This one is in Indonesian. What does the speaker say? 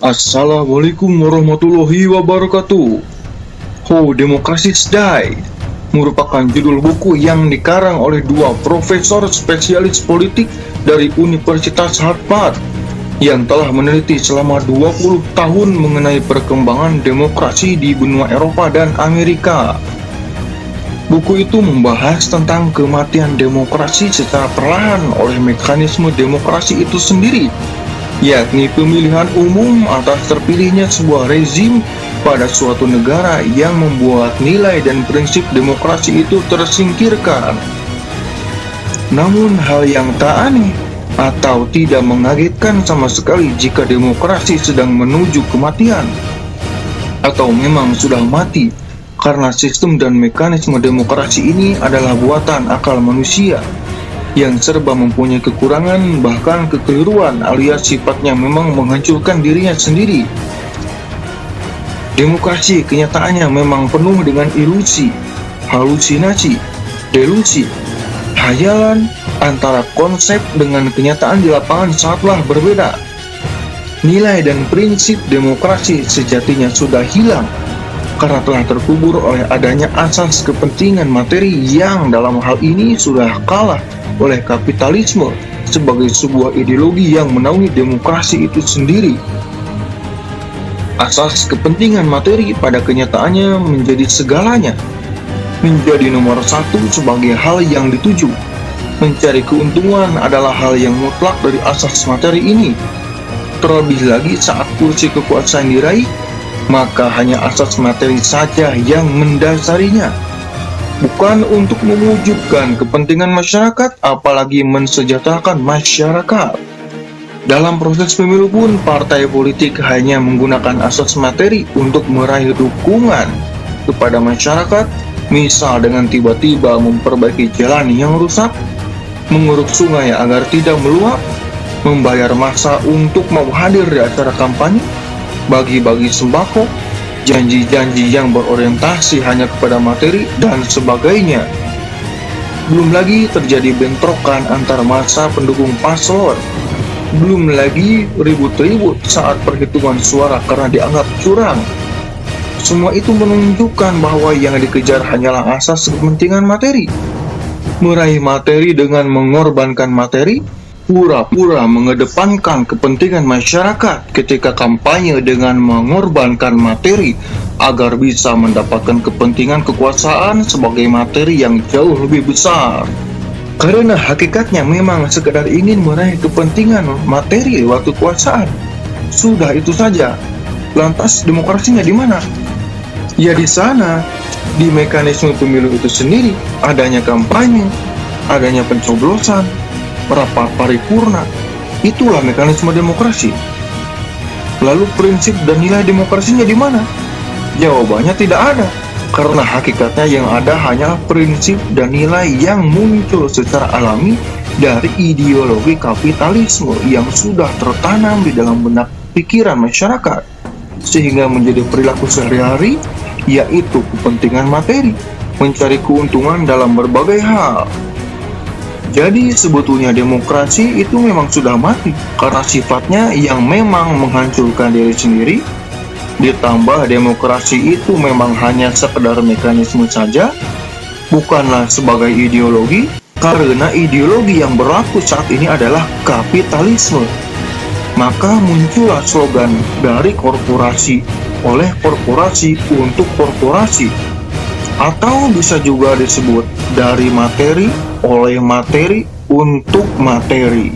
Assalamualaikum warahmatullahi wabarakatuh. How Democracies Die merupakan judul buku yang dikarang oleh dua profesor spesialis politik dari Universitas Harvard yang telah meneliti selama 20 tahun mengenai perkembangan demokrasi di benua Eropa dan Amerika. Buku itu membahas tentang kematian demokrasi secara perlahan oleh mekanisme demokrasi itu sendiri, yakni pemilihan umum atas terpilihnya sebuah rezim pada suatu negara yang membuat nilai dan prinsip demokrasi itu tersingkirkan. Namun hal yang tak aneh atau tidak mengagetkan sama sekali jika demokrasi sedang menuju kematian, atau memang sudah mati, karena sistem dan mekanisme demokrasi ini adalah buatan akal manusia yang serba mempunyai kekurangan, bahkan kekeliruan, alias sifatnya memang menghancurkan dirinya sendiri. Demokrasi kenyataannya memang penuh dengan ilusi, halusinasi, delusi, hayalan, antara konsep dengan kenyataan di lapangan sangatlah berbeda. Nilai dan prinsip demokrasi sejatinya sudah hilang karena telah terkubur oleh adanya asas kepentingan materi yang dalam hal ini sudah kalah oleh kapitalisme sebagai sebuah ideologi yang menaungi demokrasi itu sendiri. Asas kepentingan materi pada kenyataannya menjadi segalanya, menjadi nomor satu sebagai hal yang dituju. Mencari keuntungan adalah hal yang mutlak dari asas materi ini. Terlebih lagi saat kursi kekuasaan diraih, maka hanya asas materi saja yang mendasarinya, bukan untuk mewujudkan kepentingan masyarakat, apalagi mensejahterakan masyarakat. Dalam proses pemilu pun, partai politik hanya menggunakan asas materi untuk meraih dukungan kepada masyarakat, misal dengan tiba-tiba memperbaiki jalan yang rusak, menguruk sungai agar tidak meluap, membayar massa untuk mau hadir di acara kampanye, bagi-bagi sembako, janji-janji yang berorientasi hanya kepada materi, dan sebagainya. Belum lagi terjadi bentrokan antar massa pendukung paslon. Belum lagi ribut-ribut saat perhitungan suara karena dianggap curang. Semua itu menunjukkan bahwa yang dikejar hanyalah asas kepentingan materi. Meraih materi dengan mengorbankan materi, pura-pura mengedepankan kepentingan masyarakat ketika kampanye dengan mengorbankan materi agar bisa mendapatkan kepentingan kekuasaan sebagai materi yang jauh lebih besar. Karena hakikatnya memang sekedar ingin meraih kepentingan materi lewat kekuasaan. Sudah itu saja. Lantas demokrasinya di mana? Ya di sana, di mekanisme pemilu itu sendiri, adanya kampanye, adanya pencoblosan, rapat paripurna. Itulah mekanisme demokrasi. Lalu prinsip dan nilai demokrasinya di mana? Jawabannya tidak ada, karena hakikatnya yang ada hanya prinsip dan nilai yang muncul secara alami dari ideologi kapitalisme yang sudah tertanam di dalam benak pikiran masyarakat, sehingga menjadi perilaku sehari-hari, yaitu kepentingan materi, mencari keuntungan dalam berbagai hal. Jadi sebetulnya demokrasi itu memang sudah mati karena sifatnya yang memang menghancurkan diri sendiri. Ditambah demokrasi itu memang hanya sekedar mekanisme saja, bukanlah sebagai ideologi, karena ideologi yang berlaku saat ini adalah kapitalisme. Maka muncullah slogan dari korporasi oleh korporasi untuk korporasi, atau bisa juga disebut dari materi oleh materi untuk materi.